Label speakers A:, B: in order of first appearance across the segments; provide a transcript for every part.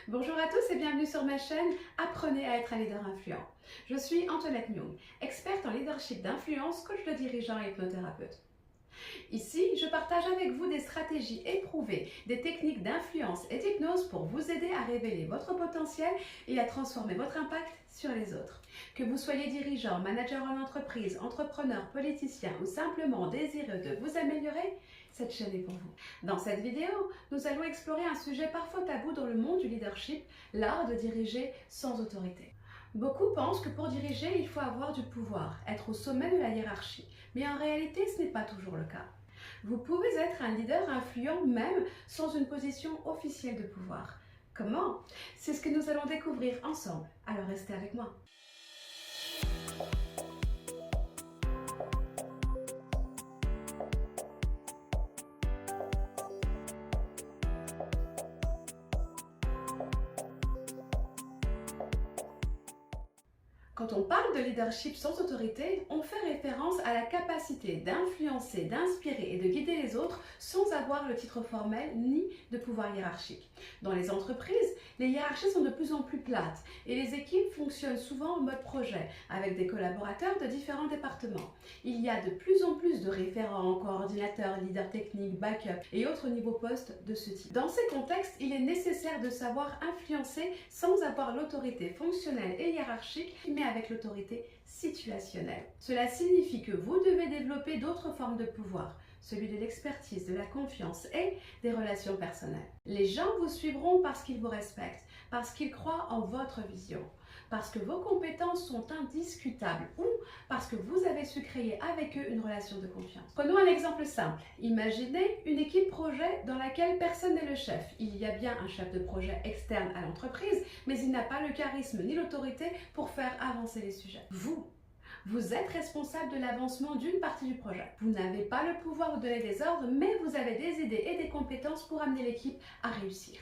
A: Bonjour à tous et bienvenue sur ma chaîne Apprenez à être un leader influent. Je suis Antoinette Myung, experte en leadership d'influence, coach de dirigeants et hypnothérapeute. Ici, je partage avec vous des stratégies éprouvées, des techniques d'influence et d'hypnose pour vous aider à révéler votre potentiel et à transformer votre impact sur les autres. Que vous soyez dirigeant, manager en entreprise, entrepreneur, politicien ou simplement désireux de vous améliorer, cette chaîne est pour vous. Dans cette vidéo, nous allons explorer un sujet parfois tabou dans le monde du leadership, l'art de diriger sans autorité. Beaucoup pensent que pour diriger, il faut avoir du pouvoir, être au sommet de la hiérarchie. Mais en réalité, ce n'est pas toujours le cas. Vous pouvez être un leader influent même sans une position officielle de pouvoir. Comment? C'est ce que nous allons découvrir ensemble. Alors restez avec moi. Quand on parle de leadership sans autorité, on fait référence à la capacité d'influencer, d'inspirer et de guider les autres sans avoir le titre formel ni de pouvoir hiérarchique. Dans les entreprises, les hiérarchies sont de plus en plus plates et les équipes fonctionnent souvent en mode projet avec des collaborateurs de différents départements. Il y a de plus en plus de référents, coordinateurs, leaders techniques, backup et autres niveaux postes de ce type. Dans ces contextes, il est nécessaire de savoir influencer sans avoir l'autorité fonctionnelle et hiérarchique, mais avec l'autorité situationnelle. Cela signifie que vous devez développer d'autres formes de pouvoir, celui de l'expertise, de la confiance et des relations personnelles. Les gens vous suivront parce qu'ils vous respectent, parce qu'ils croient en votre vision, parce que vos compétences sont indiscutables ou parce que vous avez su créer avec eux une relation de confiance. Prenons un exemple simple. Imaginez une équipe projet dans laquelle personne n'est le chef. Il y a bien un chef de projet externe à l'entreprise, mais il n'a pas le charisme ni l'autorité pour faire avancer les sujets. Vous êtes responsable de l'avancement d'une partie du projet. Vous n'avez pas le pouvoir de donner des ordres, mais vous avez des idées et des compétences pour amener l'équipe à réussir.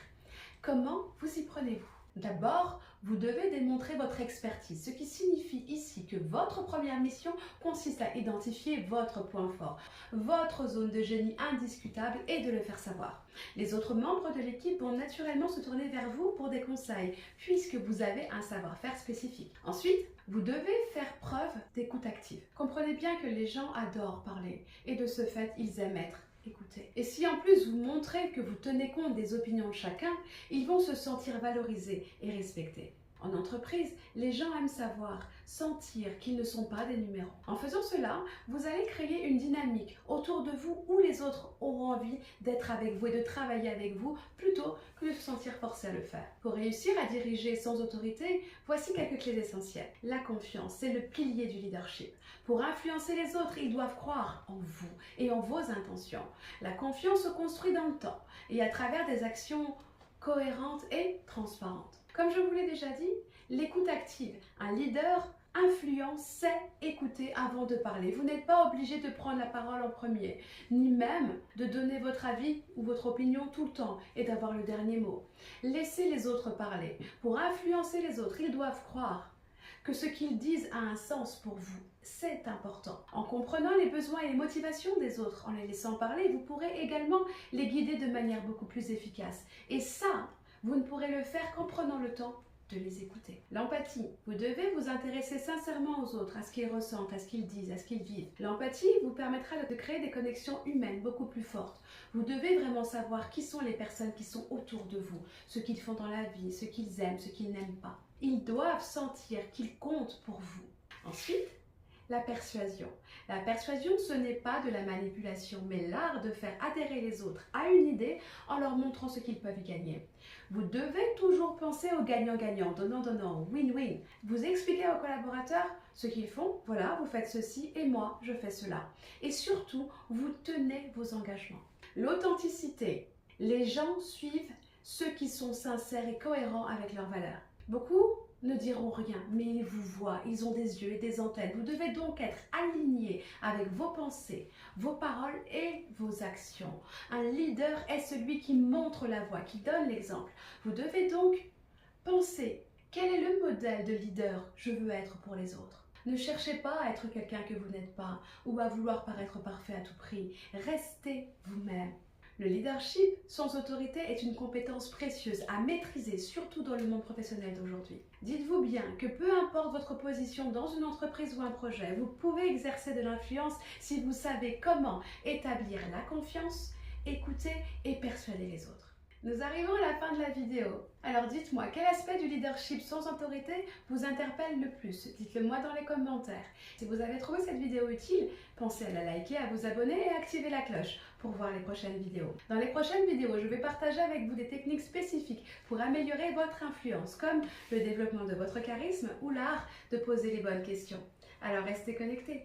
A: Comment vous y prenez-vous? D'abord, vous devez démontrer votre expertise, ce qui signifie ici que votre première mission consiste à identifier votre point fort, votre zone de génie indiscutable et de le faire savoir. Les autres membres de l'équipe vont naturellement se tourner vers vous pour des conseils, puisque vous avez un savoir-faire spécifique. Ensuite, vous devez faire preuve d'écoute active. Comprenez bien que les gens adorent parler et de ce fait, ils aiment être écoutez. Et si en plus vous montrez que vous tenez compte des opinions de chacun, ils vont se sentir valorisés et respectés. En entreprise, les gens aiment savoir, sentir qu'ils ne sont pas des numéros. En faisant cela, vous allez créer une dynamique autour de vous où les autres auront envie d'être avec vous et de travailler avec vous plutôt que de se sentir forcés à le faire. Pour réussir à diriger sans autorité, voici quelques clés essentielles. La confiance, c'est le pilier du leadership. Pour influencer les autres, ils doivent croire en vous et en vos intentions. La confiance se construit dans le temps et à travers des actions cohérentes et transparentes. Comme je vous l'ai déjà dit, l'écoute active. Un leader influent sait écouter avant de parler. Vous n'êtes pas obligé de prendre la parole en premier, ni même de donner votre avis ou votre opinion tout le temps et d'avoir le dernier mot. Laissez les autres parler. Pour influencer les autres, ils doivent croire que ce qu'ils disent a un sens pour vous. C'est important. En comprenant les besoins et les motivations des autres, en les laissant parler, vous pourrez également les guider de manière beaucoup plus efficace. Et ça, vous ne pourrez le faire qu'en prenant le temps de les écouter. L'empathie. Vous devez vous intéresser sincèrement aux autres, à ce qu'ils ressentent, à ce qu'ils disent, à ce qu'ils vivent. L'empathie vous permettra de créer des connexions humaines beaucoup plus fortes. Vous devez vraiment savoir qui sont les personnes qui sont autour de vous, ce qu'ils font dans la vie, ce qu'ils aiment, ce qu'ils n'aiment pas. Ils doivent sentir qu'ils comptent pour vous. Ensuite, la persuasion. La persuasion, ce n'est pas de la manipulation, mais l'art de faire adhérer les autres à une idée en leur montrant ce qu'ils peuvent y gagner. Vous devez toujours penser au gagnant-gagnant, donnant-donnant, win-win. Vous expliquez aux collaborateurs ce qu'ils font, voilà, vous faites ceci et moi, je fais cela. Et surtout, vous tenez vos engagements. L'authenticité. Les gens suivent ceux qui sont sincères et cohérents avec leurs valeurs. Beaucoup ne diront rien, mais ils vous voient, ils ont des yeux et des antennes. Vous devez donc être aligné avec vos pensées, vos paroles et vos actions. Un leader est celui qui montre la voie, qui donne l'exemple. Vous devez donc penser, quel est le modèle de leader je veux être pour les autres? Ne cherchez pas à être quelqu'un que vous n'êtes pas ou à vouloir paraître parfait à tout prix. Restez vous-même. Le leadership sans autorité est une compétence précieuse à maîtriser, surtout dans le monde professionnel d'aujourd'hui. Dites-vous bien que peu importe votre position dans une entreprise ou un projet, vous pouvez exercer de l'influence si vous savez comment établir la confiance, écouter et persuader les autres. Nous arrivons à la fin de la vidéo. Alors dites-moi, quel aspect du leadership sans autorité vous interpelle le plus? Dites-le moi dans les commentaires. Si vous avez trouvé cette vidéo utile, pensez à la liker, à vous abonner et à activer la cloche pour voir les prochaines vidéos. Dans les prochaines vidéos, je vais partager avec vous des techniques spécifiques pour améliorer votre influence, comme le développement de votre charisme ou l'art de poser les bonnes questions. Alors restez connectés.